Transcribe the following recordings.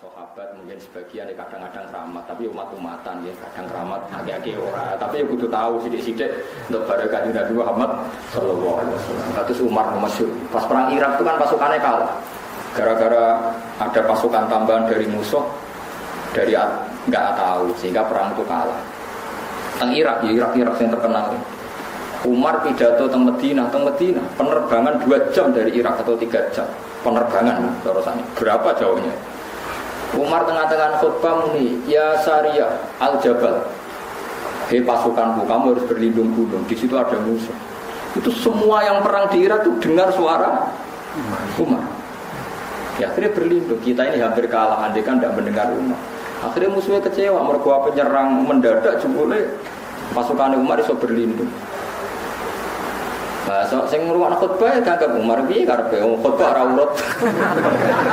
sahabat mungkin sebagian ya kadang-kadang keramat, tapi umat-umatan ya kadang keramat agak-agak ora. Tapi ya kudu tahu sithik-sithik untuk barokah Nabi Muhammad sallallahu alaihi wasallam. Terus Umar masyhur. Pas perang Irak itu kan pasukannya kalah. Gara-gara ada pasukan tambahan dari musuh dari enggak tahu sehingga perang itu kalah. Teng Irak yang terkenal. Umar pidato teng Madinah, penerbangan 2 jam dari Irak atau 3 jam. Penerbangan terusane. Berapa jauhnya? Umar tengah-tengah khutbah muni, ya Sariyah al-Jabal. Hei pasukanku, kamu harus berlindung gunung. Di situ ada musuh. Itu semua yang perang di Irak itu dengar suara Umar. Ya akhirnya berlindung. Kita ini hampir kalah, andai kan tidak mendengar Umar. Akhirnya musuhnya kecewa, mergo penyerang mendadak jebule pasukan Umar iso berlindung. Nah, sing ngrungokno khutbah dianggap Umar piye karepe khutbah ora urut.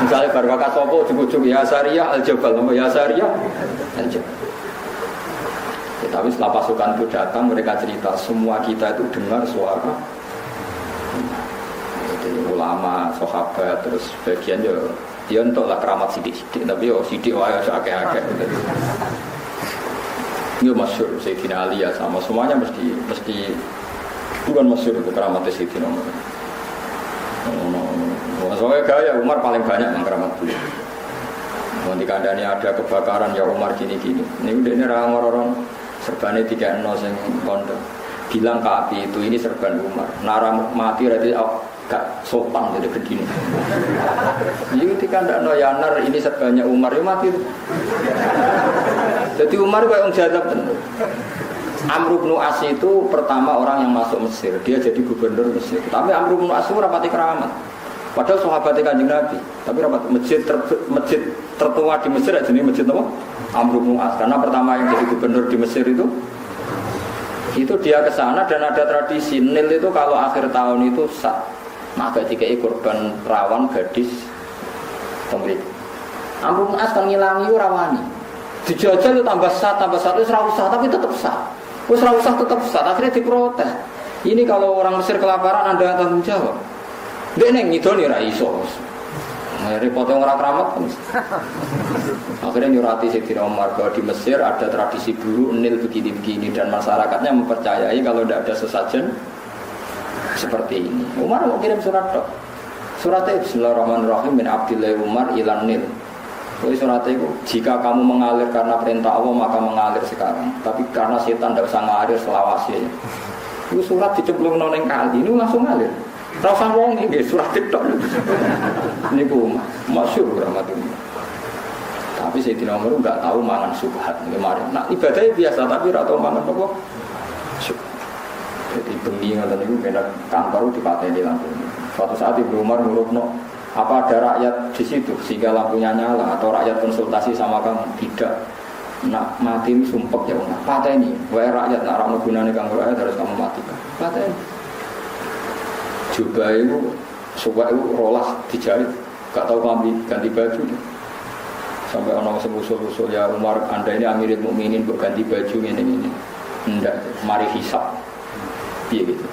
Misale bar wakat sapa ujug-ujug ya Sariyah al-Jabal, ya Sariyah al-Jabal. Ya, tapi setelah pasukan itu datang mereka cerita semua kita itu dengar suara ulama, sahabat, terus bagian dia entoklah keramat sidik-sidik, tapi sidik wae akeh-akeh gitu. Ini masyhur Sayyidina Ali ya sama semuanya mesti bukan masyhur itu keramat Sayyidina Umar. Soalnya gaya Umar paling banyak mengkeramat beliau. Nanti kandani ada kebakaran ya Umar gini-gini. Ini udah ini orang-orang serbane 3-0 sing pondok. Bilang ke api itu ini serban Umar. Nara mati berarti gak sopan jadi begini. Jadi ketika ndak noyanar ini serbannya Umar ya mati. Jadi Umar kayak orang jadab tentu. Amr bin As itu pertama orang yang masuk Mesir, dia jadi gubernur Mesir. Tapi Amr bin As itu rapati keramat. Padahal sahabatnya Kanjeng Nabi, tapi rapat masjid tertua di Mesir aja nih masjid apa? Amr bin As. Karena pertama yang jadi gubernur di Mesir itu dia ke sana dan ada tradisi Nil itu kalau akhir tahun itu maka dikai korban rawan gadis pemilik. Amr bin As kan ngilangi rawani. Dijajal itu tambah satu itu usah tapi tetap sah. Wes ora usah tetap sah, akhirnya diprotes. Ini kalau orang Mesir kelaparan Anda tanggung jawab. Ndek ning ngidoni ra iso. Repote ora keramat. Akhirnya nyurati Sayyidina Umar bahwa di Mesir ada tradisi dulu Nil begini-begini dan masyarakatnya mempercayai kalau tidak ada sesajen seperti ini. Umar mau kirim surat dok. Suratnya Bismillahirrahmanirrahim min Abdillah Umar ilan Nil. Jadi surat itu, jika kamu mengalir karena perintah Allah maka mengalir sekarang. Tapi karena setan tidak usah ngalir selawasnya. Itu surat dicemplung noneng kali, ini langsung ngalir. Rasa wong ini surat itu. Ini ku masyhur rahmat ini. Tapi Sayyidina Umar enggak tahu mangan subhat kemarin. Nah ibadahnya biasa tapi ora tahu mangan apa. Jadi bengi ngoten niku benar kantor dipateni lampu. Suatu saat Ibnu Umar ngurupno apa ada rakyat di situ sehingga lampunya nyala atau rakyat konsultasi sama kamu? Tidak. Nak mati ini sumpek ya Umar. Pateni, wae rakyat nak ora gunane kanggo rakyat harus kamu matikan. Pateni. Juga itu suka itu rolas dijahit, gak tahu kami ganti baju deh. Sampai orang usul-usul ya Umar, Anda ini Amirul Mukminin buat ganti baju ini. Enggak, mari hisab. Iya gitu.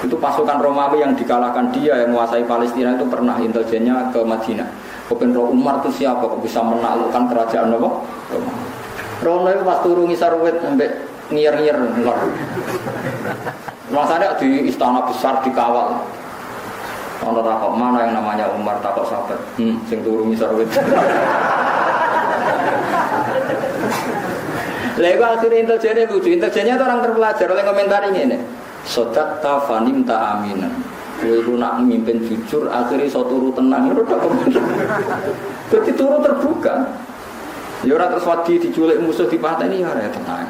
Itu pasukan Romawi yang dikalahkan dia yang menguasai Palestina itu pernah intelijennya ke Madinah. Kepenro Umar itu siapa kok bisa menaklukkan kerajaan apa? Rono itu pas turu ngisar wit sampai ngiyer-ngiyer enggak. Masanya di istana besar dikawal. Ono takok mana yang namanya Umar takok sahabat. Sing turu ngisar wit. Lego akhirnya intelijennya lucu. Intelijennya itu orang terpelajar oleh komentar ini nih. Sodakta fanim ta aminan. Kowe ku nak mimpin jujur akhirnya iso turu tenang ngono tok. Dadi turu terbuka. Ya ora terus wedi diculik musuh dipateni ya ora tenang.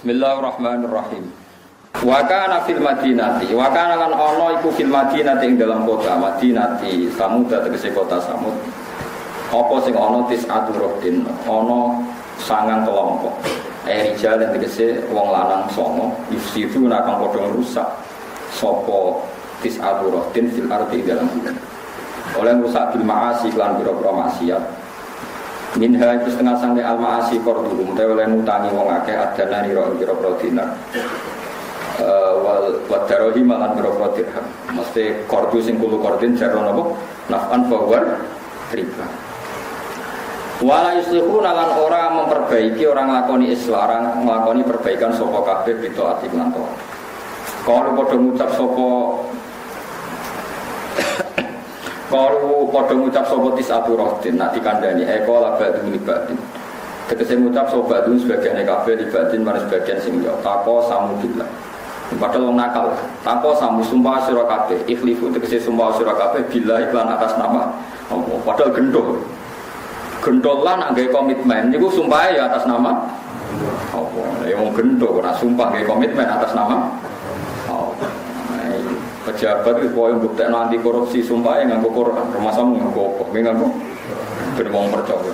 Bismillahirrahmanirrahim. Wa kana fil madinati wa kana lan ana iku fil madinati ing dalam kota Madinati Samud tegese kota Samud. Apa sing ana tis'aturuddin ana sangang kelompok rijal yang tegese wong lanang songo yufsidu nakang padha rusak sapa tis'aturuddin fil ardi dalam bumi oleh rusak bil ma'asi lan pira-pira maksiat minha itu setengah sange al ma'asi qardhum te oleh ngutangi wong akeh adana nira pira-pira dinar wal wadarohi malan berapa dirham. Mesti kordu sing kulo kordin jaron apa? Naf'an fawar riba. Wala yuslihu nalan orang memperbaiki orang lakoni islah, nglakoni perbaikan sapa kabeh bitaati lan taat. Kalau padha ngucap sapa Kalau padha ngucap sapa tisatu rohdin nak dikandani eko labadun libatin. Tegese ngucap sapa badun sebagian kabeh libatin maring sebagian sing yo tako samu billah. Padahal wong nakal, tako samu sumpah sira kabeh ikhlifu tegese sumpah sira kabeh billah iklan atas nama Allah. Padahal gendol. Gendol lan nggae komitmen niku sumpah ya atas nama Allah. Ya wong gendol ora sumpah nggae komitmen atas nama Allah. Pejabat itu yang bukti anti korupsi sumpah yang nganggo Quran, rumah sama nganggo apa? Nganggo ben wong percaya.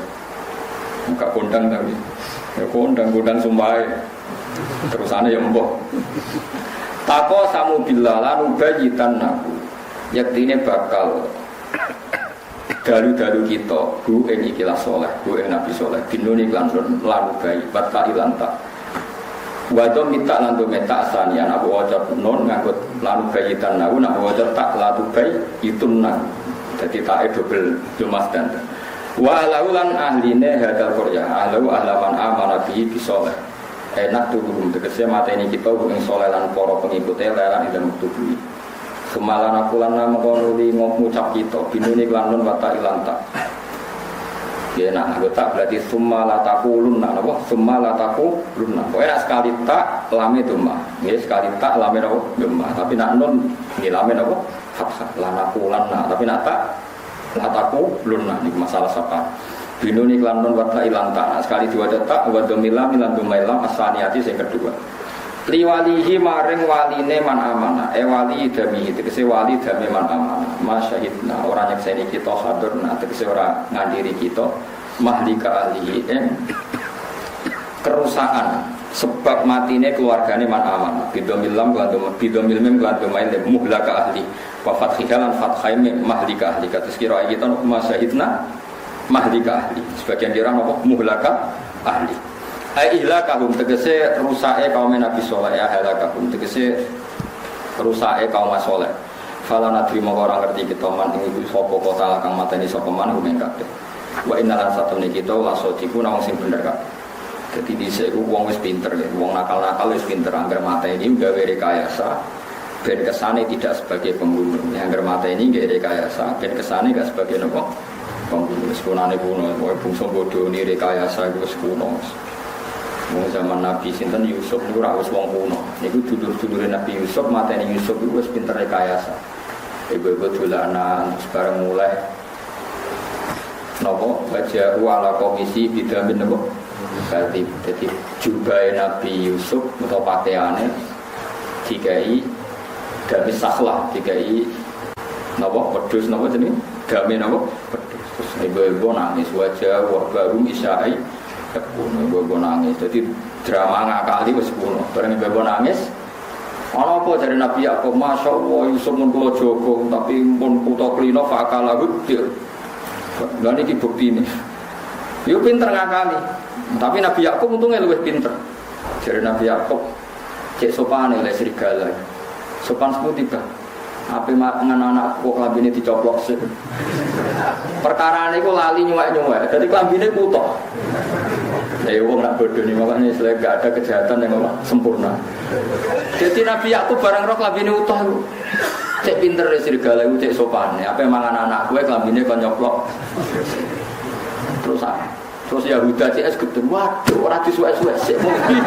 Enggak kondang tapi ya kondang sumpah. Terusane ya mbok. Tako samu billah lan ubayitan naku. Yaktine bakal dalu-dalu kita bu ing ikilah saleh, bu ing nabi saleh, binuni lan bayi, batta ilanta. Wado minta lantu meta asanian abu wajar non ngangkut lalu bayitan nahu nak wajar tak lalu bayi itu nang jadi tak double jumas dan walaulan ahline hadal Korea ahlu ahlaman amana bihi bisoleh enak turun tegese mata ini kita bukan soleh lan poro pengikutnya lelan tidak mutubui semalan aku lana mengkonuli ngucap kita binuni klanun wata ilanta ya nak tak berarti summa la taqulunna napa summa la taqulunna pokoke sekali tak lame duma nggih sekali tak lame napa duma tapi nak nun nggih lame napa fathah la naqulanna tapi nak tak la taqulunna niku masalah sapa binuni lan nun wa ta ilanta sekali diwaca tak wa domila milan dumailam asaniati sing kedua liwalihi maring waline man amanah wali dami tegese wali dami man amanah masyahidna orang nyekseni kita hadirna tegese ora ngandiri kita mahlika ahlihi kerusakan sebab matine keluargane man amanah bidomilam bidomilmem glandumail muhlaka ahli wa fathihalan fathaim mahlika ahli kados kira kita masyahidna mahlika ahli sebagian kira apa muhlaka ahli ihlakahum tegese rusake kaum Nabi saleh ihlakahum tegese rusake kaum saleh fala nadri moko ora ngerti kita man ing iku sapa kota kang mateni sapa man gumen kabeh wa innalan satune kita la sadiku nang sing bener kabeh dadi dhisik wong wis pinter ya wong nakal-nakal wis pinter anggar mateni gawe rekayasa ben kesane tidak sebagai pembunuh anggar mateni gawe rekayasa ben kesane gak sebagai nopo pembunuh sekunane kuno bungsu bodho ni rekayasa iku wis kuno. Wong zaman Nabi sinten Yusuf niku ora wis wong kuno. Niku dulur-dulure Nabi Yusuf mateni Yusuf iku wis pinter rekayasa. Ibu-ibu dolanan sekarang mulai nopo baca ala komisi bidamin nopo. Jadi jubah Nabi Yusuf atau pakaiannya dikai gamis sakhlah dikai nopo pedus nopo jenenge gamis nopo pedus. Terus ibu-ibu nangis wajah baru isyai gue nangis, jadi drama ngakali wes kuno. Barang ibu nangis, apa dari Nabi Yakub, masya Allah Yusuf pun kulo jogo, tapi pun kuto klino fakala gede. Dan ini bukti ini. Yuk pinter ngakali, tapi Nabi Yakub untungnya lebih pinter. Dari Nabi Yakub, cek sopan oleh serigala, sopan semua tiba. Apa dengan anak kok lambine dicoplok sih. Perkara ini kok lali nyuwek-nyuwek. Jadi lambine kutok. Ya wong nak bodoh nih makanya selagi gak ada kejahatan yang sempurna. Jadi Nabi Yakub barang roh lambine utuh. Cek pinter serigala itu cek sopan. Apa mangan anak kowe lambine kon nyoplok. Terus Yahuda CS gede, waduh, orang disuwek-suwek sih mungkin.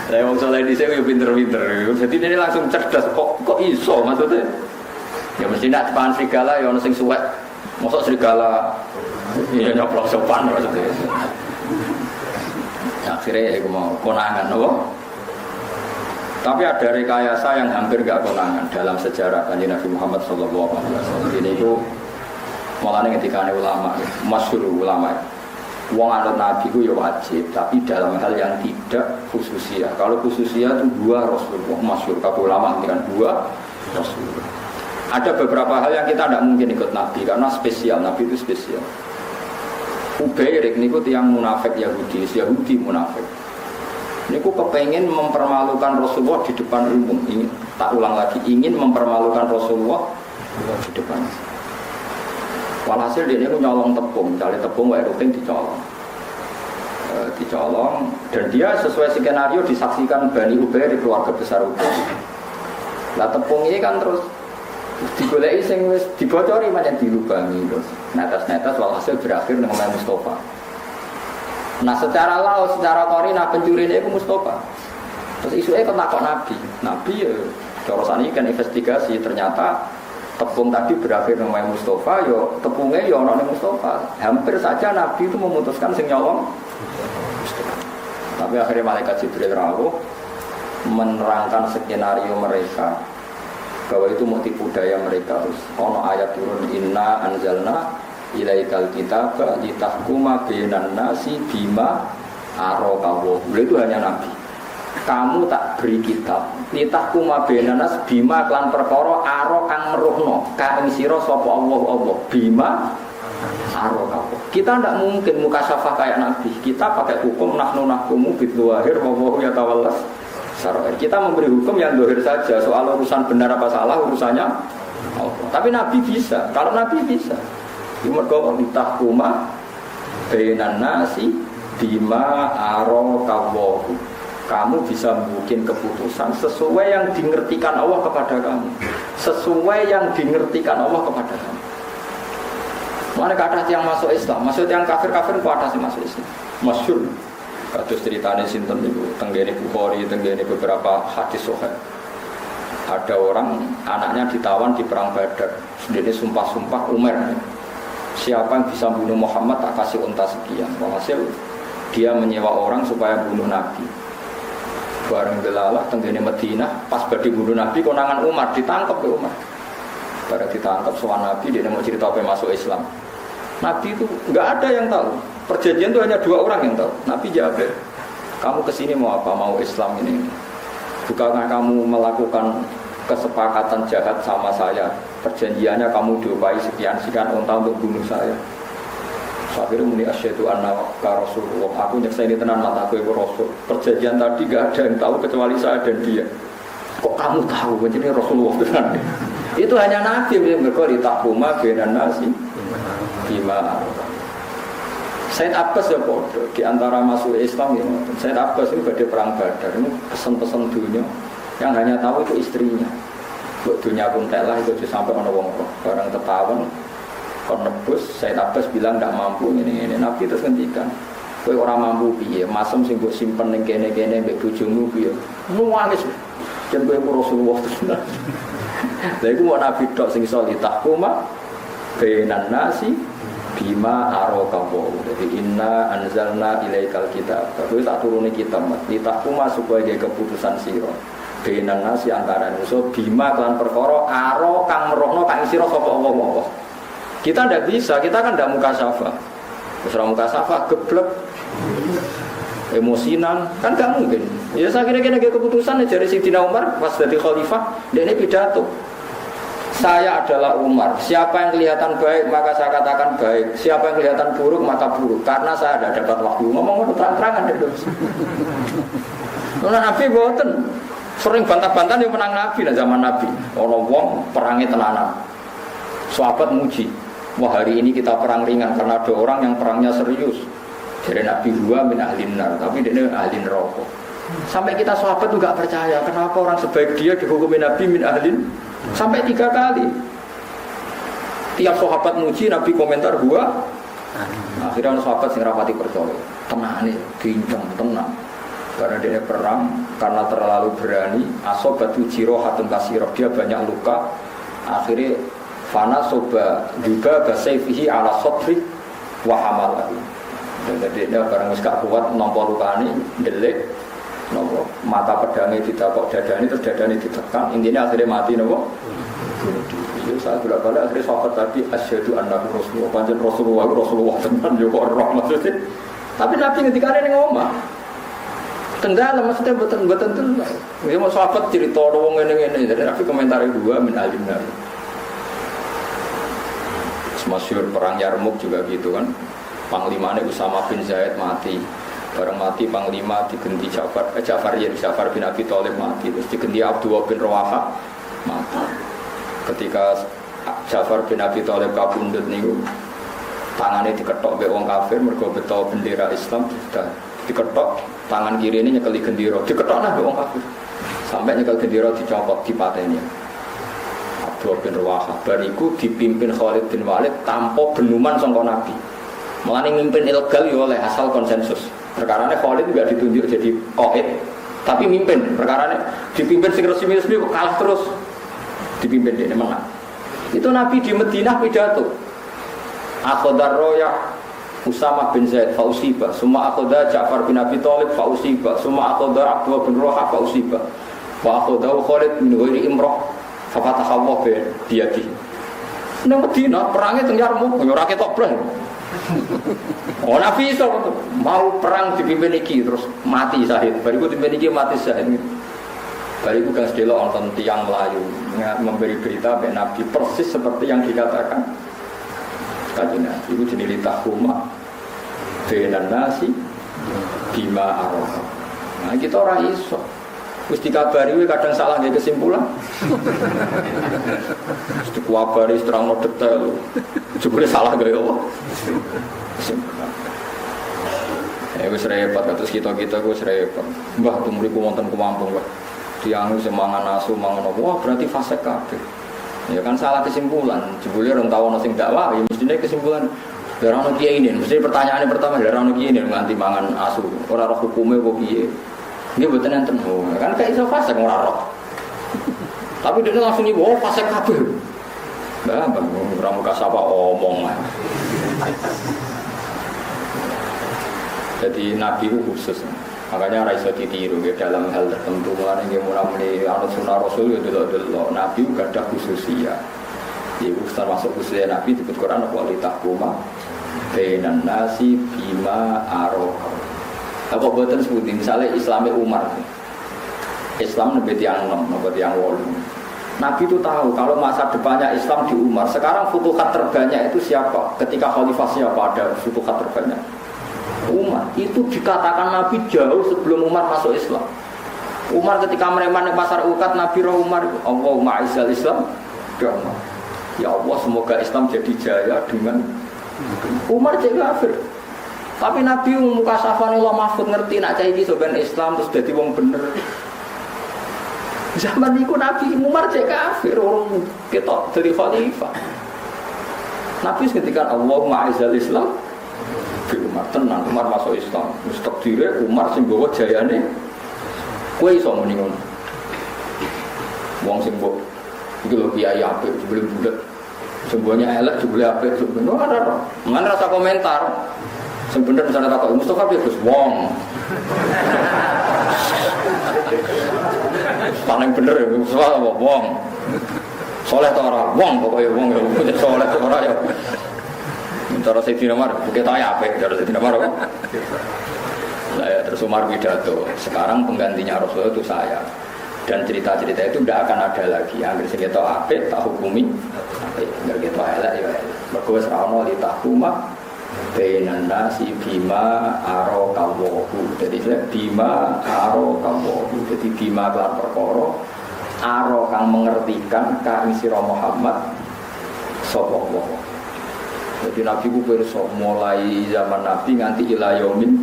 Saya mau soal ini saya pinter-pinter. Jadi ini langsung cerdas. Kok iso maksudnya? Ya mesti nak depan serigala, ya orang sing suwek. Masuk serigala, ya nyoplok sopan maksudnya. Akhirnya aku mau konangan, no? Tapi ada rekayasa yang hampir gak konangan dalam sejarah Kanjeng Nabi Muhammad SAW. Ini itu mulane ketika ulama, masyhur ulama, wong anut Nabi itu ya wajib, tapi dalam hal yang tidak khususiyah. Kalau khususiyah itu dua Rasulullah, masyhur. Kalau ulama kan dua Rasulullah. Ada beberapa hal yang kita tidak mungkin ikut Nabi karena spesial. Nabi itu spesial. Ubairik niku tiyang munafik Yahudi munafik. Niku kepengen mempermalukan Rasulullah di depan umum. Ini tak ulang lagi, ingin mempermalukan Rasulullah di depan. Walhasil dia itu nyolong tepung, cari tepung wae rutin dicolong. Dicolong dan dia sesuai skenario disaksikan Bani Ubaid di keluarga besar Ubaid. Lah tepung ini kan terus digoleki sing wis dibocori macam dilubangi terus. Netes-netes walhasil berakhir dengan Mustafa. Nah secara laut, secara korina pencurinya itu Mustafa. Terus isunya kan takut Nabi. Nabi ya corosan ini kan investigasi ternyata tepung tadi berakhir dengan Mustafa. Yo tepungnya yo orang Mustafa. Hampir saja Nabi itu memutuskan sing nyolong Mustafa. Tapi akhirnya malaikat Jibril rawuh menerangkan skenario mereka bahwa itu mau tipu daya mereka. Terus ono ayat turun inna anzalna ilaikal kitaba litahkuma bainan nasi bima arakahu. Itu hanya Nabi. Kamu tak beri kitab litahkuma bainan nas bima klan perkara aro kang meruhno ka ing sira sapa Allah bima arakahu. Kita tidak mungkin mukasyafah kayak Nabi. Kita pakai hukum nahnu nahkumu bidzahir wa huwa yatawallas sarair. Kita memberi hukum yang zahir saja. Soal urusan benar apa salah urusannya Allah. Tapi Nabi bisa. Kalau Nabi bisa mergo ditahkuma bainan nasi bima arakahu. Kamu bisa bikin keputusan sesuai yang dingertikan Allah kepada kamu. Sesuai yang dingertikan Allah kepada kamu. Mana kata yang masuk Islam, maksud yang kafir-kafir kuat sih masuk Islam. Masyhur. Kados ceritane sinten niku tenggene Bukhari, tenggene beberapa hadis sahih. Ada orang anaknya ditawan di perang Badar. Sendiri sumpah-sumpah Umar. Siapa yang bisa bunuh Muhammad tak kasih unta sekian. Walhasil dia menyewa orang supaya bunuh Nabi. Bareng delalah tenggene Madinah pas badhe bunuh Nabi konangan Umar ditangkap ke Umar. Bareng ditangkap soal Nabi dia mau cerita apa masuk Islam. Nabi itu nggak ada yang tahu. Perjanjian itu hanya 2 orang yang tahu. Nabi jawab, kamu kesini mau apa? Mau Islam ini? Bukankah kamu melakukan kesepakatan jahat sama saya? Perjanjiannya kamu diupahi sekian unta untuk bunuh saya. Akhirnya muni asyhadu anna rasulullah. Aku nyekseni tenan mataku iku rasul. Perjanjian tadi gak ada yang tahu kecuali saya dan dia. Kok kamu tahu jadi Rasulullah tenan? Itu hanya Nabi yang berkali tahuma bainan nasi bima. Said Abbas ya bodoh di antara masuk Islam ya. Said Abbas itu pada perang Badar ini pesan-pesan dunia yang hanya tahu itu istrinya. Buat dunia pun telah itu sampai ono wong barang tetawan kon nebus. Said Abbas bilang tidak mampu ini Nabi terus ngendikan kowe ora mampu piye masem sing mbok simpen ning kene-kene mbek bojomu piye nuwangis jan kowe Rasulullah tenan. Lha iku mau Nabi tok sing iso ditahkuma bainan nasi bima arakahu. Jadi inna anzalna ilaikal kitab. Kowe tak turuni kitab ditahkuma supaya ge keputusan sira bainan nasi antara manusa bima kelan perkara aro kang merohno kang sira sapa Allah. Kita tidak bisa, kita kan tidak mukasyafah. Terus mukasyafah geblek emosinan kan gak mungkin. Ya saya kira-kira keputusan dari Sayyidina Umar pas jadi khalifah, dia ini pidato. Saya adalah Umar. Siapa yang kelihatan baik maka saya katakan baik. Siapa yang kelihatan buruk maka buruk. Karena saya tidak dapat waktu ngomong terang-terangan deh. Nabi boten sering bantah-bantah yang menang Nabi dan zaman Nabi. Orang wong perangi tenanan. Sahabat muji. Wah hari ini kita perang ringan karena ada orang yang perangnya serius. Jadi Nabi huwa min ahlin nar, tapi dia ahlin neraka. Sampai kita sahabat juga percaya, kenapa orang sebaik dia dihukumi Nabi min ahlin? Sampai 3 kali. Tiap sahabat muji, Nabi komentar huwa. Akhirnya sahabat sing rapati percaya. Tenang nih, bincang tenang. Karena dia perang, karena terlalu berani. Asobatu jirohatun kasiroh, dia banyak luka. Akhirnya fana soba juga basaifihi ala sotri wa hamalahu. Jadi dia barang gak kuat nampa lukane ndelik nopo mata pedangnya ditakok dadane terus dadane ditekan intinya akhirnya mati nopo. Itu saat bolak-balik akhirnya sahabat tadi asyhadu annahu rasulullah pancen Rasulullah tenan yo kok roh maksudnya. Tapi Nabi ngendikane ning omah. Tenggelam maksudnya betul tentu. Ya mau sahabat cerita wong ngene-ngene jadi Nabi komentari dua min alimna. Masyhur perang Yarmuk juga gitu kan. Panglimane Usama bin Zaid mati. Bareng mati panglima diganti Ja'far bin Abi Thalib mati, terus diganti Abdullah bin Rawaha mati. Ketika Ja'far bin Abi Thalib kabundut niku tangannya diketok mbek wong kafir mergo beto bendera Islam, sudah diketok tangan kiri ini nyekeli gendera, diketok nah mbek wong kafir. Sampai nyekel gendera dicopot dipateni. Abdullah bin Rawaha bariku dipimpin Khalid bin Walid tanpa benuman sangka Nabi. Mulane mimpin ilegal ya oleh asal konsensus. Perkarane Khalid juga ditunjuk jadi qaid, tapi mimpin. Perkarane dipimpin sing resmi-resmi kok kalah terus. Dipimpin dia menang. Itu Nabi di Madinah pidato. Akhadar roya Usamah bin Zaid fausiba, summa akhadha Ja'far bin Abi Thalib fausiba, summa akhadha Abdullah bin Rawaha fausiba. Wa akhadha Khalid bin Ghairi Imrah fa fataha Allah biyadi. Nang Madinah perangnya teng Yarmuk, ora ketok blas. Oh Nabi iso mau perang dipimpin iki terus mati syahid. Bariku dipimpin iki mati syahid. Bariku kan sedelo wonten tiyang Melayu memberi berita mbek Nabi persis seperti yang dikatakan Kanjeng Nabi. Iku jenenge tahuma bainan nasi bima arah. Nah kita ora iso. Wis dikabari kadang salah nggih kesimpulan. Wis dikabari terangno detail. Jebule salah gawe apa? Kesimpulan. Wis repot terus kita wis repot. Mbah tumriku wonten kemampung, Mbah. Tiang semangan asu mangan apa? Wah, berarti fase kabeh. Ya kan salah kesimpulan. Jebule orang tahu ana sing dakwah, ya mestine kesimpulan darah ono kiai ini. Mesti pertanyaane pertama darah ono kiai ini nganti mangan asu. Ora roh hukume apa piye? Nggih mboten enten. Kan kayak iso fase ora roh. Tapi dia langsung ibu, oh fase kabeh. Bah, ora muka sapa omong. Jadi Nabi itu khusus. Makanya ora iso ditiru ya dalam hal tertentu. Mulane nggih mulane anut sunah Rasul ya delok-delok Nabi gak ada khususia. Iku termasuk khususnya Nabi di Quran wa litahkuma bainan nasi bima aroha. Apa boten sebutin misalnya Islamnya Umar. Islam lebih tiang 6, lebih tiang 8. Nabi itu tahu kalau masa depannya Islam di Umar. Sekarang futuhat terbanyak itu siapa? Ketika khalifah siapa ada futuhat terbanyak? Umar. Itu dikatakan Nabi jauh sebelum Umar masuk Islam. Umar ketika mereman di pasar Uqad, Nabi roh Umar, Allahumma a'izzal Islam. Ya Allah, semoga Islam jadi jaya dengan Umar jadi kafir. Tapi Nabi muka safane Allah mahfud ngerti nak cah iki soben Islam terus dadi wong bener. Zaman itu Nabi Umar jadi kafir, orang ketok dari khalifah. Nabi ketika Allahumma a'izzal Islam Umar tenang, Umar masuk Islam. Mesti dire Umar sing bawa jayane. Kowe iso muni ngono. Wong sing mbok iki lho kiai apik sebelum budak. Semuanya elek jebule apik sebelum ora. Mangan rasa komentar. Sing bener misalnya takok Mustafa piye Gus wong. Paling bener ya Mustafa wong. Soleh ta ora? Wong pokoke wong ya soleh ta ora ya. Cara Sayyidina Umar, bukit ayah apa? Cara Sayyidina Umar apa? Nah ya, terus Umar pidato. Sekarang penggantinya Rasulullah itu saya. Dan cerita-cerita itu tidak akan ada lagi. Yang kita apa, tak hukumi. Yang kita elak ya. Mereka serana li tahkuma bainan nasi bima arokawohu. Jadi bima arokawohu. Jadi bima kelar perkara aro kang mengertikan ka ing sira Muhammad sallallahu. Jadi Nabi ku pirsa mulai zaman Nabi nganti ila yaumil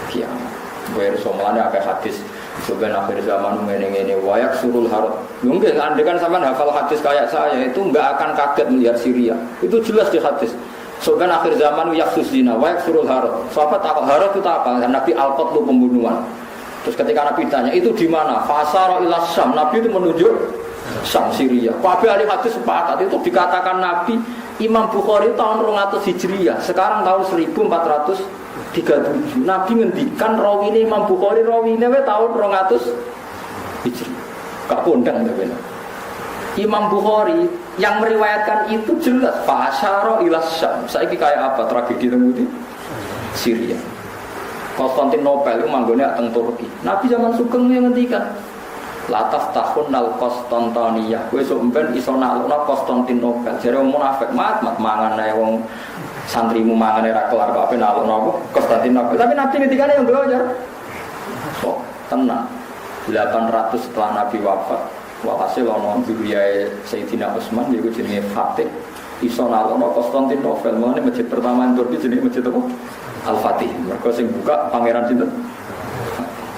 kiamat. Pirsa mulane akeh hadis sebenarnya akhir zaman ngene-ngene wayak surul harut. Mungkin andekan sampean hafal hadis kayak saya itu enggak akan kaget melihat Syria. Itu jelas di hadis. Sebenarnya akhir zaman yaksus zina wayak surul harut. Sahabat takut harut itu apa? Nabi al-qatlu pembunuhan. Terus ketika Nabi tanya itu di mana? Fasara ila Syam. Nabi itu menunjuk Syam Syria. Kabeh ahli hadis sepakat itu dikatakan Nabi Imam Bukhari tahun 200 Hijriah, sekarang tahun 1437. Nabi ngendikan rawine Imam Bukhari rawine tahun 200 Hijriah. Gak kondang ya benar. Imam Bukhari yang meriwayatkan itu jelas fasyara ila Syam. Saiki kayak apa tragedi temudi Syria. Konstantinopel itu manggone teng Turki. Nabi zaman Sugeng yang ngendikan Lataf tahun nal Konstantiniyah. Kowe sok ben iso nalukna Konstantinopel. Jare wong munafik mat mangan ae wong santrimu mangan ora kelar kok ape nalukna apa Konstantinopel. Tapi Nabi ngendikane yang belajar. Sok tenang. 800 setelah Nabi wafat. Walhasil ana zuriyae Sayyidina Utsman niku jenenge Fatih. Iso nalukna Konstantinopel. Mane masjid pertama ing Turki jenenge masjid apa? Al-Fatih. Mergo sing buka pangeran sinten?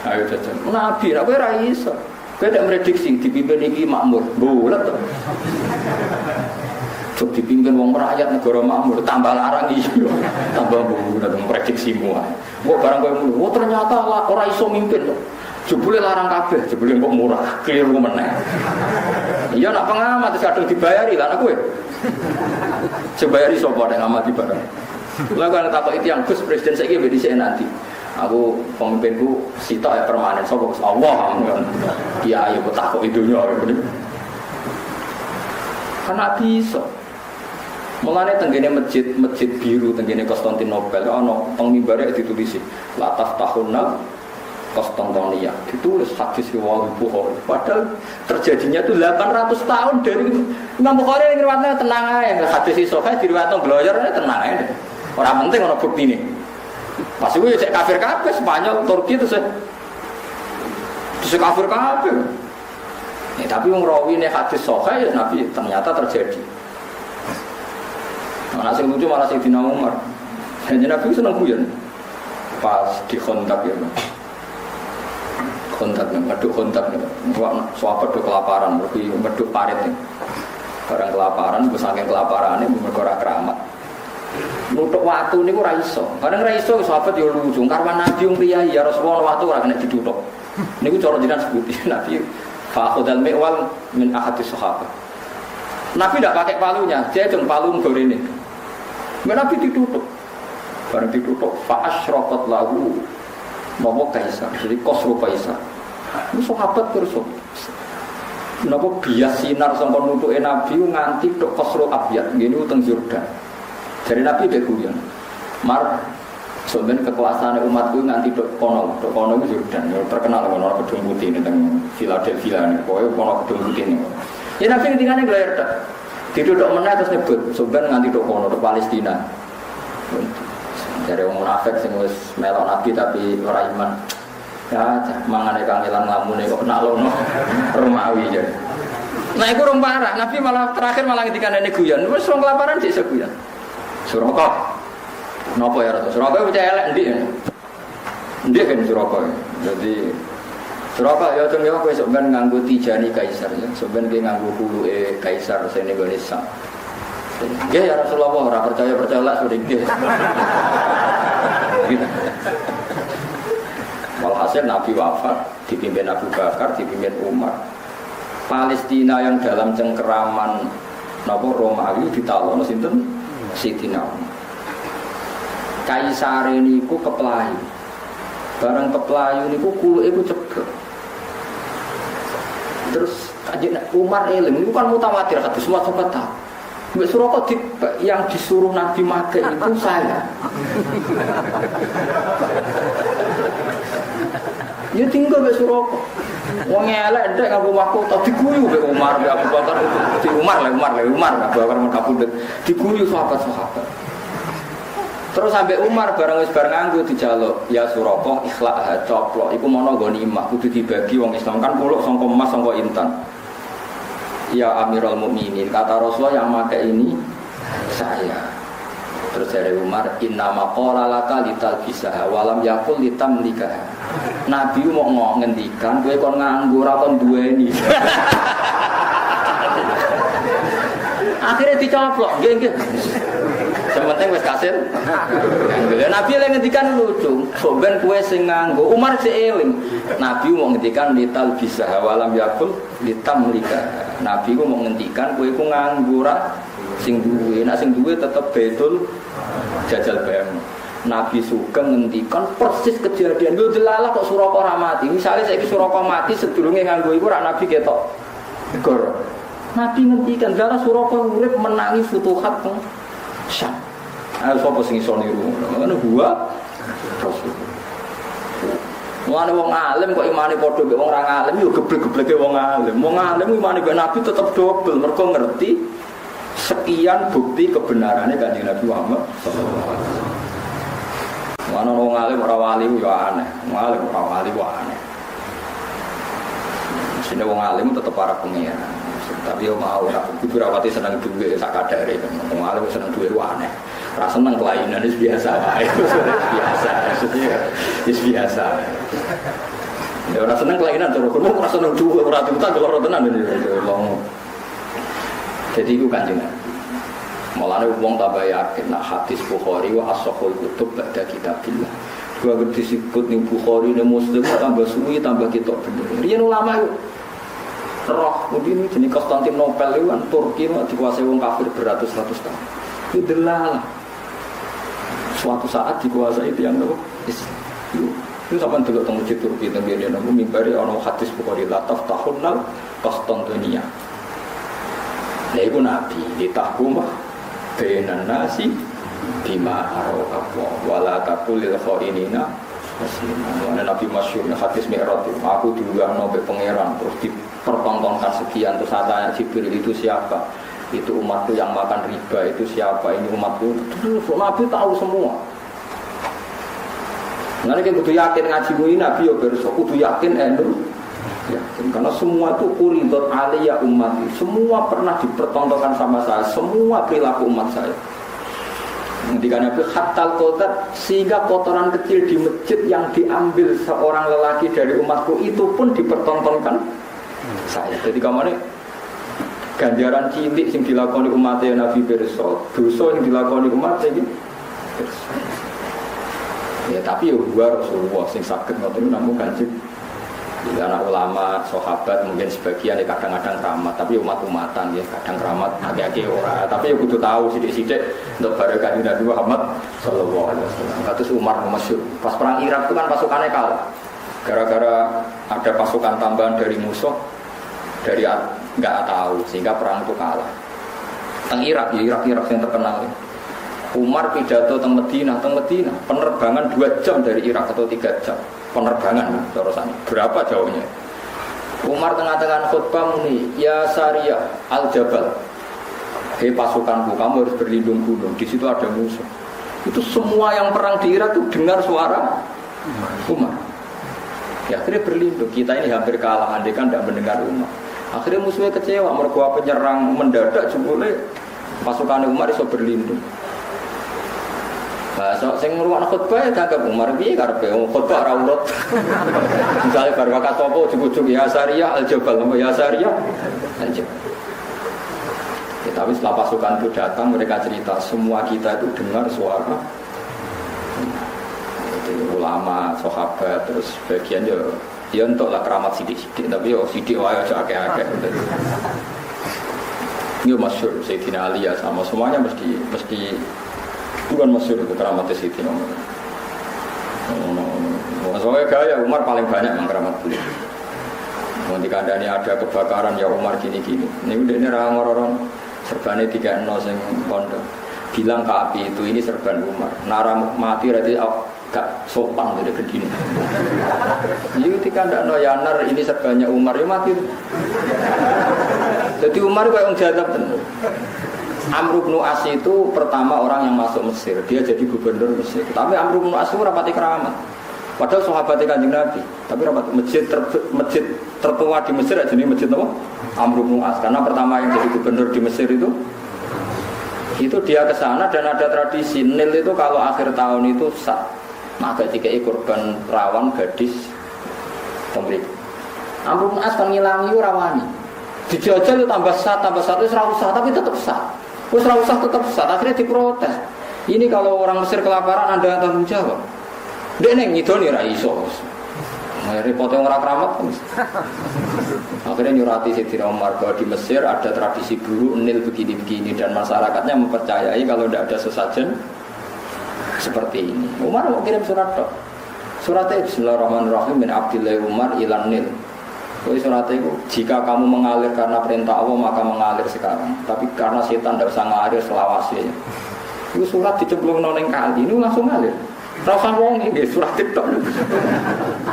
Ayo jajan. Nabi ora kowe ora iso. Kowe ndak prediksi dipimpin iki makmur. Bulet to. Cuk dipimpin wong rakyat negara makmur tambah larang iki. Tambah bulet prediksimu. Kok barang kowe ngono, oh ternyata ora iso mimpin. Jebule larang kabeh, jebule kok murah, keliru meneh. Iya nak pengamat wis kadung dibayari lah kowe. Dibayari sapa nek ngamati barang. Lah kan takok itu yang Gus presiden saiki mbek dhisik nanti. Aku pemimpinku sitok ya permanen sapa Gus Allah dia ayo takok idunya karena bisa mulane tenggene masjid biru tenggene Konstantinopel ana pengimbare ditulis lataf tahunna Konstantinia ditulis hadis riwayat Bukhari padahal terjadinya itu 800 tahun dari Imam Bukhari ngriwayatne tenang ae hadis iso kae diriwayatno bloyor tenang ae ora penting ana buktine. Pas itu ya kafir kabeh Spanyol, Turki itu kafir kabeh. Ya, tapi wong rawi nek hadis sahih ya Nabi ternyata terjadi. Nah, sing lucu malah Sayyidina Umar. Jadi Nabi seneng guyon. Pas di kontak ya. Kontak nih. Sahabat do kelaparan, lebih meduk parit nih. Barang kelaparan, saking kelaparane mergo ora keramat. Nutuk waktu niku ora iso. Kadang ora iso sahabat yo lucu. Karwan Nabi priyayi ya Rasulullah waktu ora kena ditutuk. Niku cara jenengan sebuti Nabi fa khudal mi'wal min ahadis sahabat. Nabi tidak pakai palunya, dia cung palu gorene. Nabi ditutuk. Bareng ditutuk fa asyraqat lahu mawa kaisar. Jadi Khosrow Kaisar. Ini sahabat terus. Napa bias sinar sangka nutuke Nabi nganti tok Khosrow Abyad ngene uteng Yordan. Dari Nabi dia guyon, mar sebenarnya kekuasaan umatku nganti dok kono itu Jordan, terkenal kono gedung putih ini tentang Philadelphia ini, pokoknya kono gedung putih ini. Ya Nabi ketika ini gelar dah, diduduk mana terus nyebut, sebenarnya nganti dok kono dok Palestina. Dari orang munafik sing wis melok Nabi tapi ora iman. Ya, mangane kangelan ngamune kok nak lono Romawi jadi. Nah itu orang parah, Nabi malah terakhir malah ketika ini guyon, wis wong kelaparan sik guyon. Suraka. Napa ya Rasul? Suraka percaya elek ndik. Ndik kan Suraka. Jadi Suraka ya cung ya kowe sok ben nganggo tijani kaisar ya. Sok ben ki nganggo kuluke kaisar sing ning Indonesia. Nggih ya Rasulullah ora percaya lah sudah nggih. Walhasil Nabi wafat dipimpin Abu Bakar, dipimpin Umar. Palestina yang dalam cengkeraman napa Romawi ditalono sinten? Sayyidina Umar. Kaisar niku keplayu. Barang keplayu niku kuluke iku cegek. Terus Kanjeng Umar eling niku kan mutawatir hadis semua sahabat tahu. Mbak Suraka yang disuruh Nabi make itu saya. Ya tinggal Mbak Suraka. Wong elek ndek nganggo mahkota diguyu mbek Umar mbek Abu Bakar itu. Di Umar Abu Bakar mendapundhet diguyu sahabat-sahabat. Terus sampai Umar bareng nganggo dijaluk, ya Suraka ikhlaq coplok iku mono nggone imah kudu dibagi wong Islam kan puluk sangka emas sangka intan. Ya Amirul Mukminin kata Rasulullah yang pakai ini saya. Terus dari Umar innama qala laka lital bisaha walam yakul litamlika. Nabi mau ngendikan kowe kon nganggo ora kon duweni. Akhirnya dicoplok nggih. Sementing wis kasil. Nabi lek ngendikan lucu, soben kowe sing nganggo Umar sik eling. Nabi mau ngendikan lital bisaha walam yakul litamlika. Nabi ku mau ngendikan kowe ku nganggo ora sing duwe, nek sing duwe tetep betul jajal bayang. Nabi Sugeng ngendikan persis kejadian. Lho delalah kok Suraka ora mati. Misale saiki Suraka mati sedurunge nganggo iku rak Nabi ketok. Gor. Nabi ngendikan dara Suraka urip menangi futuhat teng Syam. Ayo sapa sing iso niru? Ngono gua Rasul. Mulane wong alim kok imane padha mek wong ora alim yo geblek-gebleke wong alim. Wong alim imane mek Nabi tetep dobel mergo ngerti sekian bukti kebenarannya Kanjeng Nabi Muhammad sallallahu alaihi wasallam. Mana wong alim ora wali yo aneh. Wong alim ora wali yo aneh. Sine wong alim tetep para pengira. Tapi yo mau ora kudu rawati seneng duwe sak kadare. Wong alim seneng duwe aneh. Ora seneng kelainan wis biasa wae. Biasa. Wis biasa. Ya ora seneng kelainan terus ora seneng duwe ora diutak loro tenan lho. Jadi itu Kanjeng Nabi. Mulane wong tambah yakin nak hadis Bukhari wa as-sahih kutub ba'da kitabillah. Gua disebut ning Bukhari ning Muslim tambah suwi tambah kitab bener. Riyen ulama itu roh mungkin jenis Konstantinopel itu kan Turki dikuasai wong kafir beratus-ratus tahun. Itu delalah. Suatu saat dikuasai itu yang nopo itu sampean delok teng masjid Turki teng ngene nopo mimbare ana hadis Bukhari la taftahunnal Konstantinia. Nah itu Nabi ditahkumah bainan nasi bima araqqa wala taqulil khainina musliman. Nabi masyhur hadis Mi'raj aku diundang oleh pangeran terus dipertontonkan sekian terus katanya Jibril itu siapa? Itu umatku yang makan riba itu siapa? Ini umatku. Nabi tahu semua. Nanti kan kudu yakin ngaji ini Nabi ya berso kudu yakin ya, karena semua itu uridot aliyah umat, semua pernah dipertontonkan sama saya, semua perilaku umat saya. Ketika Nabi hatal kotor, sehingga kotoran kecil di masjid yang diambil seorang lelaki dari umatku itu pun dipertontonkan saya. Jadi kemana ganjaran cilik yang dilakoni umatnya Nabi berso, dosa yang dilakoni umatnya ini berso. Ya tapi ya Rasulullah sing sakit ngoten namun Kanjeng. Anak ulama, sahabat mungkin sebagian ya kadang-kadang keramat, tapi umat-umatan ya kadang keramat agak-agak ora. Tapi ya kudu tahu sidik-sidik untuk barokah Nabi Muhammad sallallahu alaihi wasallam. Kados Umar masyhur. Pas perang Irak itu kan pasukannya kalah. Gara-gara ada pasukan tambahan dari musuh dari enggak tahu sehingga perang itu kalah. Teng Irak yang terkenal. Umar pidato teng Madinah, penerbangan 2 jam dari Irak atau 3 jam. Penerbangan terusan berapa jauhnya? Umar tengah-tengah khutbah muni ya Sariyah al-Jabal, hei pasukanku kamu harus berlindung gunung, di situ ada musuh. Itu semua yang perang di Irak itu dengar suara Umar. Ya akhirnya berlindung. Kita ini hampir kalah andai kan tidak mendengar Umar. Akhirnya musuhnya kecewa mergo penyerang mendadak jebule pasukan Umar iso berlindung. Nah, sing ngrungokno khutbah ya dianggap Umar piye karepe khutbah ora urut. Misale bar wakat apa ujug-ujug ya Sariyah al-Jabal, ya Sariyah al-Jabal. Ya, tapi setelah pasukan itu datang mereka cerita semua kita itu dengar suara itu ulama, sahabat terus bagian ya entoklah keramat sidik-sidik tapi yo sidik wae aja akeh-akeh. Ini masyhur Sayyidina Ali ya sama semuanya mesti bukan masyhur itu keramat Siti Umar. Soalnya gaya Umar paling banyak keramat beliau. Nanti kandani ada kebakaran ya Umar gini-gini. Ini udah ini orang-orang serbannya 3-0 sing pondok. Bilang ke api itu ini serban Umar. Nara mati berarti gak sopan dari begini. Jadi ketika ndak noyanar ini serbannya Umar ya mati. Jadi Umar kayak orang jadab bener. Amr bin As itu pertama orang yang masuk Mesir, dia jadi gubernur Mesir. Tapi Amr bin As itu rapati keramat. Padahal sahabatnya Kanjeng Nabi, tapi rapati masjid tertua di Mesir jadi masjid apa? Amr bin As. Karena pertama yang jadi gubernur di Mesir itu dia ke sana dan ada tradisi Nil itu kalau akhir tahun itu maka dikai korban rawan gadis pemberi. Amr bin As kan ngilangi rawani. Dijajal itu tambah satu serausa tapi tetap sah. Terus serausa tetap sah. Akhirnya diprotes. Ini kalau orang Mesir kelaparan Anda tanggung jawab. Dek neng ngidoni ra iso. Repotnya orang keramat. Akhirnya nyurati Sayyidina Umar bahwa di Mesir ada tradisi dulu Nil begini-begini dan masyarakatnya mempercayai kalau tidak ada sesajen seperti ini. Umar mau kirim surat dok. Suratnya Bismillahirrahmanirrahim min Abdillah Umar ilan Nil. Surat itu jika kamu mengalir karena perintah Allah maka mengalir sekarang. Tapi karena setan tidak usah ngalir selawasnya. Itu surat dicemplung noneng kali ini langsung ngalir. Rasa wong iki surat TikTok.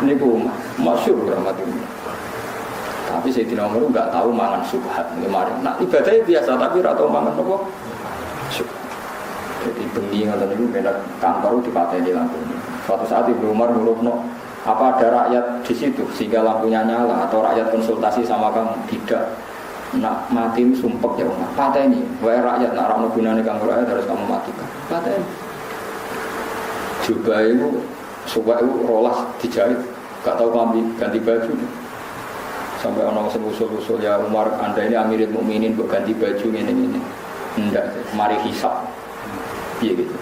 Niku masyhur rahmatullah. Tapi Sayyidina Umar enggak tahu mangan subhat kemarin. Nah, ibadahnya biasa tapi ora tahu mangan apa. Jadi bengi ngoten niku benar kantor dipateni lampu. Suatu saat Ibnu Umar ngurupno, apa ada rakyat di situ sehingga lampunya nyala atau rakyat konsultasi sama kamu? Tidak. Nak mati sumpek ya Umar. Pateni, wae rakyat nak ora gunane kanggo rakyat harus kamu matikan. Pateni. Juga itu suka itu rolas dijahit, gak tahu kami ganti baju. Sampai orang usul-usul ya Umar, anda ini Amirul Mukminin buat ganti baju ini. Enggak, mari hisab. Iya gitu.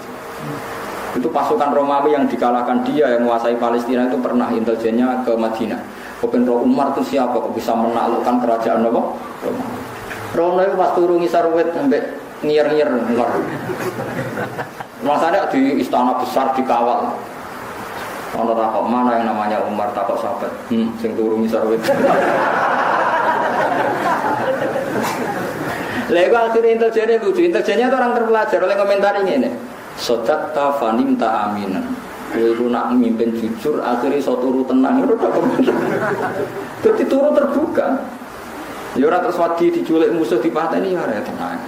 Itu pasukan Romawi yang dikalahkan dia yang menguasai Palestina itu pernah intelijennya ke Madinah. Kepen Umar itu siapa kok bisa menaklukkan kerajaan apa? Romawi itu pas turun ngisar wit sampai ngir-ngir ngelor. Masanya di istana besar dikawal. Ono takok mana yang namanya Umar takok sahabat. Sing turun ngisar wit. Lego akhirnya intelijennya lucu. Intelijennya itu orang terpelajar oleh komentar ini. Sodakta fanim ta aminan. Kowe nak mimpin jujur akhirnya iso turu tenang itu tak komentar. Dadi turu terbuka. Ya ora terus wedi diculik musuh dipateni ya tenang.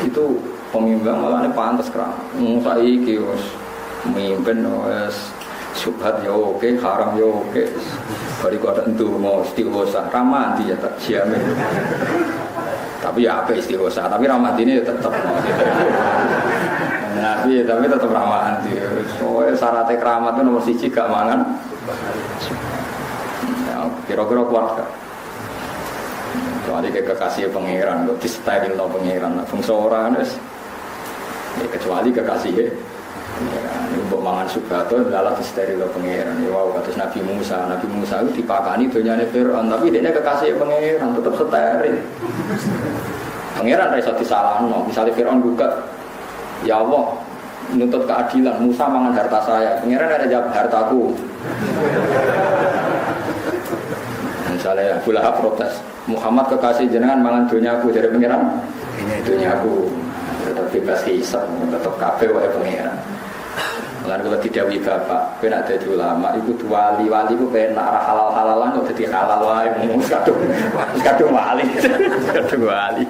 Itu pemimpin malah pantas kerana saiki wis mimpin wis subhat ya oke, haram ya oke. Bariku ada ndonga istighosah ramanti ya tak jamin. Tapi ya apa istighosah, tapi ramadine tetap Nabi tapi tetap ramanti. Soale syarat keramat itu nomor 1 gak mangan. Ya kira-kira kuat gak? Kecuali kekasih pangeran, kok disteril no pangeran, fungsi orang es. Ya, kecuali kekasih ya. Ini untuk mangan subato adalah disteril no pangeran. Ya, wow, katus Nabi Musa itu dipakani dunyane Fir'aun, tapi dia kekasih pangeran tetap steril. Pangeran rasa disalahno, misalnya Fir'aun gugat, ya Allah menuntut keadilan, Musa mangan harta saya, pangeran ada jawab hartaku. Misalnya Abu Lahab protes, Muhammad kekasih jenengan mangan dunyaku dari pangeran. Dunyaku tetap bebas hisab, tetap kabeh wae pangeran. Lan kula didhawuhi bapak, kowe nek dadi ulama iku wali-wali ku penak ra halal-halalan kok dadi halal wae kadung wali. Kadung wali.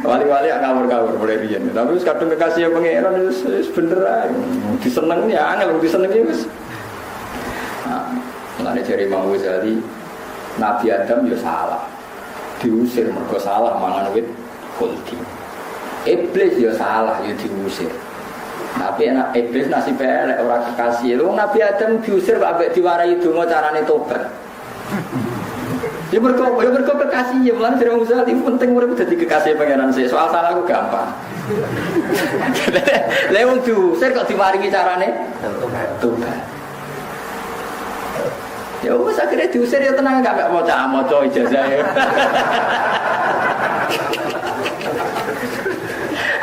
Wali-wali gak ngawur-ngawur boleh riyen. Tapi wis kadung kekasih pangeran wis bener ae. Disenengi ya angel disenengi wis. Nah, mulane jare Imam Ghazali Nabi Adam ya salah. Diusir mergo salah mangan wit khuldi. Iblis ya salah ya diusir. Tapi anak iblis nasib elek ora kekasih. Lu Nabi Adam diusir kok ambek diwarai donga carane tobat. Ya mergo kekasih ya mulane jare Ghazali penting urip dadi kekasih pangeran sik. Soal salah ku gampang. Lah wong diusir kok diwaringi carane tobat. Ya wis akhirnya diusir ya tenang gak maca ijazah ya.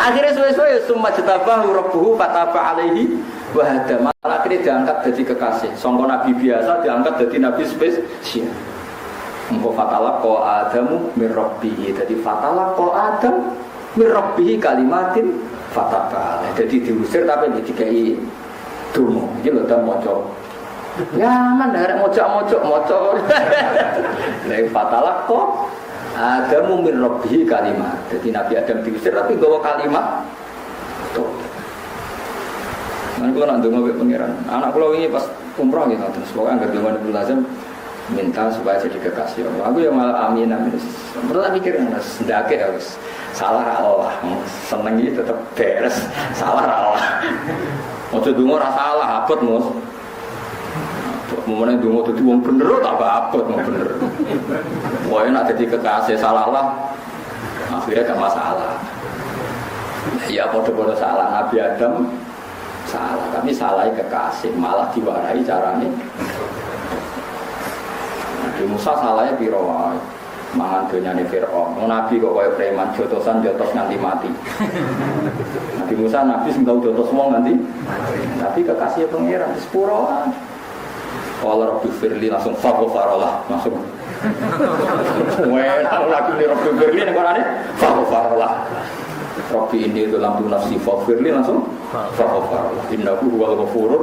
Akhirnya suwe-suwe summa jatabahu rabbuhu fataba alaihi wa hada. Malah akhirnya diangkat jadi kekasih. Sangka nabi biasa diangkat jadi nabi spesial. Engko fatalaqa Adamu min rabbih. Jadi fatalaqa Adam min rabbih kalimatin fataba alaihi. Jadi diusir tapi dikai donga. Iki lho ta maca. Ya man arek mojok-mojok maca. Nek fatalaqa Adamu min rabbih kalimat. Jadi Nabi Adam diusir tapi gawa kalimat. Tuh. Nanti kalau nak dengar pangeran, anak kalau ini pas umrah gitu, terus pokoknya nggak dengar Nabi Lazim minta supaya jadi kekasih Allah. Aku yang malah amin. Berarti mikir sedake harus salah Allah. Seneng itu tetap beres. Salah Allah. Mau dengar salah abot mus. Momennya dungo itu wong bener tak apa-apa mau bener. Wah nak jadi kekasih salah lah, akhirnya gak masalah. Ya bodoh-bodoh salah Nabi Adam salah, tapi salahnya kekasih malah diwarai caranya. Nabi Musa salahnya pirawai, mangan dunyane Fir'aun. Nabi kok kaya preman jotosan jotos nganti mati. Nabi Musa Nabi sing tau jotos wong nganti, tapi kekasih pangeran sepuro. Kalau Rabbi Firli langsung fakofarolah langsung. Wah, lagi nih Rabbi Firli nih korane fakofarolah. Rabbi inni dalam nafsi faghfirli langsung faghfar. Innahu huwal ghafurur.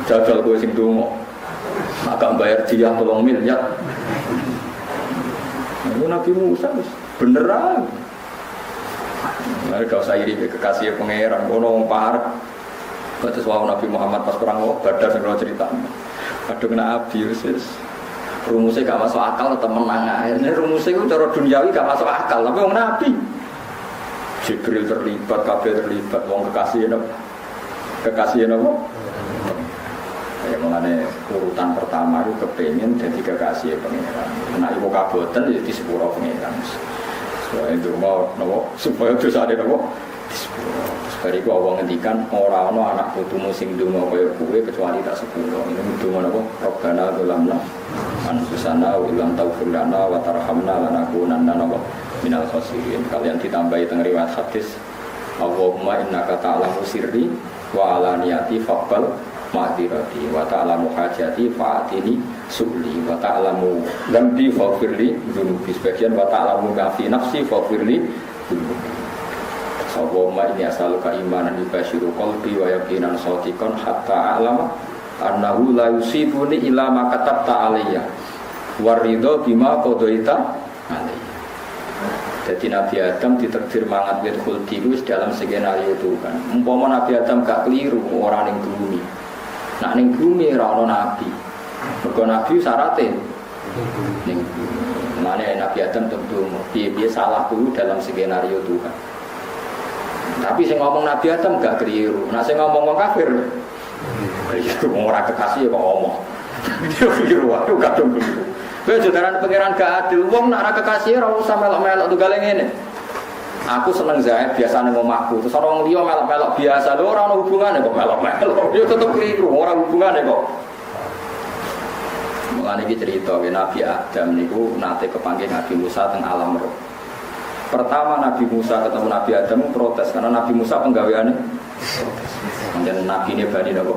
Jajal kowe sing donga. Agak bayar dia 3 miliar. Nabi Musa beneran. Mereka usah iri kekasih pangeran, ono parek. Batas wau Nabi Muhammad pas perang Badar sing cerita. Kadung Nabi wis rumusnya gak masuk akal tetep menang ae. Rumusnya itu cara duniawi gak masuk akal, tapi wong Nabi. Jibril terlibat, kabeh terlibat, wong kekasih apa? Ya mengenai urutan pertama itu kepengen jadi kekasih pangeran. Nah ibu kaboten jadi sepuro pangeran. Supaya itu mau nopo supaya itu ada nopo. Sekali ku awang ngendikan orang anak putumu sing donga kaya kowe kecuali tak sepuro. Ini donga nopo Rabbana dzalamna anfusana wa illam taghfir lana wa tarhamna lanakunanna nopo minal khasirin. Kalian ditambahi teng riwayat hadis Allahumma innaka ta'lamu sirri wa alaniyati faqbal ma'dirati wa ta'lamu hajati fa'atini su'li wa ta'lamu dambi faghfirli dzunubi sebagian wa ta'lamu ma fi nafsi faghfirli dzunubi. Allahumma inni as'aluka imanan yubashiru qalbi wa yaqinan shadiqan hatta a'lama annahu la yusibuni illa ma katabta alayya waridho bima qadaita alayya. Jadi Nabi Adam ditakdir mangat wit khuldi itu dalam skenario Tuhan. Umpama Nabi Adam gak keliru orang ning bumi. Nak ning bumi ora ana nabi. Mergo nabi syaraté ning bumi. Mane Nabi Adam tentu piye-piye salah kuwi dalam skenario Tuhan. Tapi sing ngomong Nabi Adam gak keliru. Nak sing ngomong wong kafir itu ora kekasih kok ngomong. Yo keliru wae gak dong. Kowe jodaran pangeran gak adil. Wong nak ora kekasih ora usah melok-melok tugale ngene. Aku seneng zaid biasa ning omahku. Terus orang liya melok-melok biasa. Lho ora ono hubungane kok melok-melok. Yo tetep keliru, ora hubungane kok. Mulane iki cerita Nabi Adam niku nate kepanggih Nabi Musa teng alam roh. Pertama Nabi Musa ketemu Nabi Adam protes karena Nabi Musa penggaweane protes. Kemudian Nabi ini bani napa?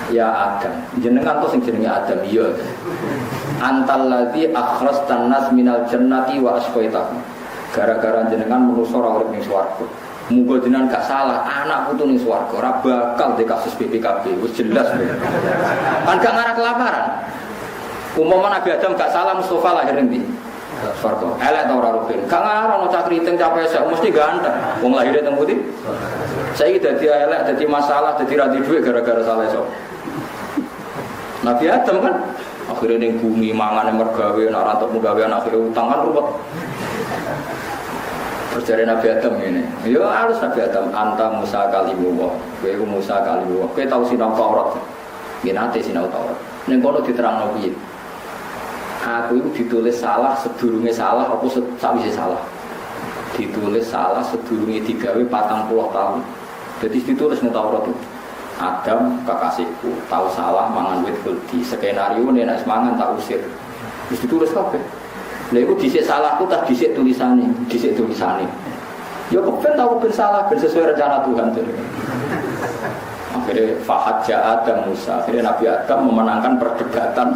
Ya Adam, jenengan to sing jenenge Adam iya. Antal ladzi akhrajtan nas minal jannati wa asqaitahu. Gara-gara jenengan manusa ora urip ning swarga. Muga jenengan gak salah, anak putu ning swarga ora bakal di kasus BPKB, wis jelas. Kan gak ngarah kelaparan. Umpama Nabi Adam gak salah Mustafa lahir ning ndi? Swarga. Elek ta ora rugen. Gak ngarah ono cah kriting cah pesek mesti ganteng. Wong lahir teng pundi? Saiki dadi elek, dadi masalah, dadi ra di dhuwit gara-gara salah sapa? Nabi Adam kan akhirnya ning bumi mangane mergawe nek ora entuk penggawean akhirnya utang kan ruwet. Terjadi Nabi Adam ini. Ya harus Nabi Adam anta Musa kalimullah. Kowe iku Musa kalimullah. Kowe tau sinau Taurat. Nggih nate sinau Taurat. Ning kono diterangno piye? Aku itu ditulis salah sedurunge salah apa sakwise salah. Ditulis salah sedurunge digawe 40 tahun. Jadi ditulis ning Taurat itu. Adam kekasihku tahu salah mangan wit khuldi skenario nek mangan tak usir wis ditulis kabeh lha iku dhisik salahku tak dhisik tulisane ya kepen tahu ben salah ben sesuai rencana Tuhan tuh. Akhirnya Fahad Adam Musa akhirnya Nabi Adam memenangkan perdebatan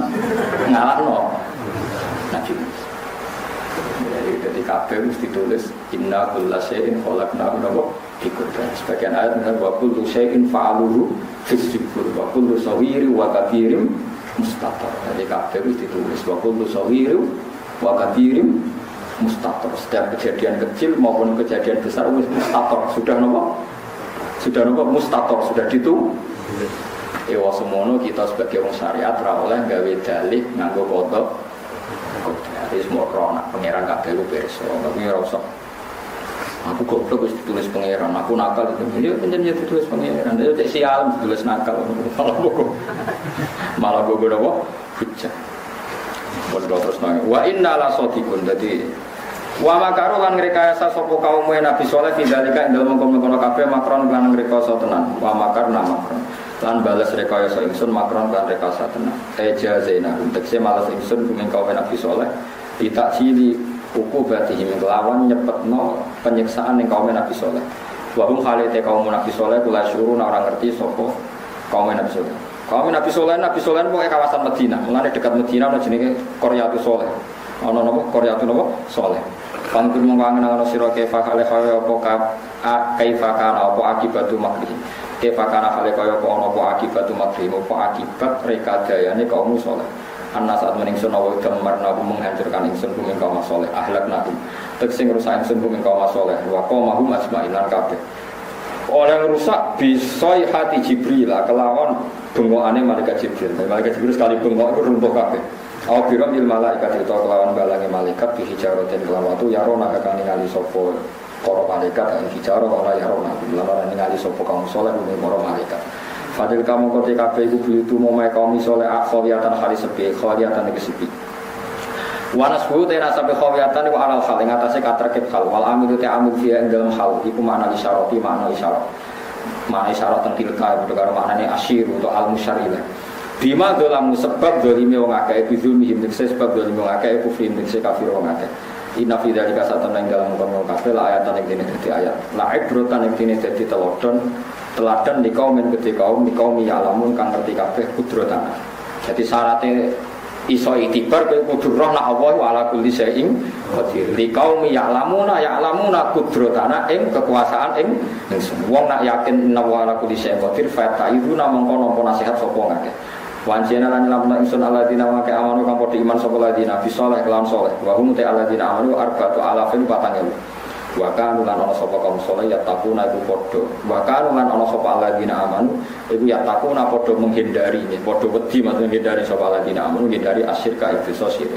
ngalahno Nabi Musa. Jadi kabeh mesti ditulis inna kulla syai'in khalaqnahu dikudan. Sebagian ayat misalnya wa kullu syai'in fa'aluhu fis-zubur wa kullu saghiri wa kabirin mustatar. Jadi kabeh mesti ditulis wa kullu saghiri wa kabirin mustatar. Setiap kejadian kecil maupun kejadian besar mustatar. Sudah napa mustatar sudah ditulis. Ewa semono kita sebagai wong syariat ora oleh gawe dalih nganggo kodok. Jadi semua kronak pangeran kabeh ku pirsa, tapi ora usah. Aku goblok wis ditulis pangeran, aku nakal itu. Ya pancen ya ditulis pangeran. Ya cek sial ditulis nakal. Malah gogo apa? Hujjah. Bodoh terus nang. Wa inna la sadiqun. Dadi wa makaru lan ngrekayasa sapa kaum Nabi Saleh fidalika ing dalem mengkono kabeh makron lan ngrekayasa tenan. Wa makarna makron. Lan balas rekayasa ingsun makron lan rekayasa tenan. Eja zaina tekse malas ingsun kumeng kaum Nabi Saleh ditaksili ukubatihi menglawan nyepetno penyiksaan ning kaum Nabi Saleh. Wa hum khalite kaum Nabi Saleh kula syuruh ora ngerti sapa kaum Nabi Saleh. Kaum Nabi Saleh pokoke kawasan Madinah, mulane dekat Madinah ana jenenge Qaryatus Saleh. ana napa qaryatun napa saleh. Pantur mongko angen-angen sira kaifa kale kaya apa kaifa kana apa akibatu makri. Kaifa kana kale kaya apa ana apa akibatu makri, apa akibat rekadayane kaum saleh. Anna saat meningsun awal damarna menghancurkan ingsun bumi kaum saleh ahlak nabi tekse ngrusak ingsun bumi kaum saleh wa qaumahum ajmainan kabeh oleh rusak bisoi hati Jibril kelawan bengokane malaikat Jibril sekali bengok itu runtuh kabeh aw biram il malaikat itu kelawan balange malaikat bihijaroten kelawan watu yarona kang ningali sapa para malaikat ing hijaro ora yarona lan ningali sapa kaum saleh bumi para malaikat. Fadil kamu kote kabeh iku buyutu momae kaum soleh akhawiyatan khali sepi khawiyatan iki sepi. Wanas bu tena sampai khawiyatan iku alal hal ing atase katerkep hal wal amilu ta amil fi ing dalam hal iku makna isyarati makna isyarat. Makna isyarat teng tilka padha karo maknane asyir atau al musyarila. Bima dolamu sebab dolime wong akeh bizulmihim sebab dolime wong akeh kufrin kafir wong akeh. Inna fi dzalika satana ing dalam kono kabeh ayatan ing dene dadi ayat. La ibrotan ing dene dadi teladan di kaum ya alamun kang ngerti kabeh kudratana. Jadi syaratnya iso itibar kowe kudu roh nek Allah ala kulli syai'in qadir. Li kaum ya alamuna kudratana ing kekuasaan ing ingsun. Wong nak yakin nawa ala kulli syai'in qadir fa ta'iduna mongko nampa nasihat sapa ngake. Wancena lan lamun ingsun alladzina wa ka amanu kang padha iman sapa alladzina fi sholih kelan sholih. Wa hum ta alladzina amanu arba'atu alafin 4.000. Wa kanu lan ana sapa kaum saleh ya takuna iku padha wa kanu lan ana sapa alladzina amanu iku ya takuna padha menghindari padha wedi menghindari sapa alladzina amanu menghindari asyirka iblis sosial.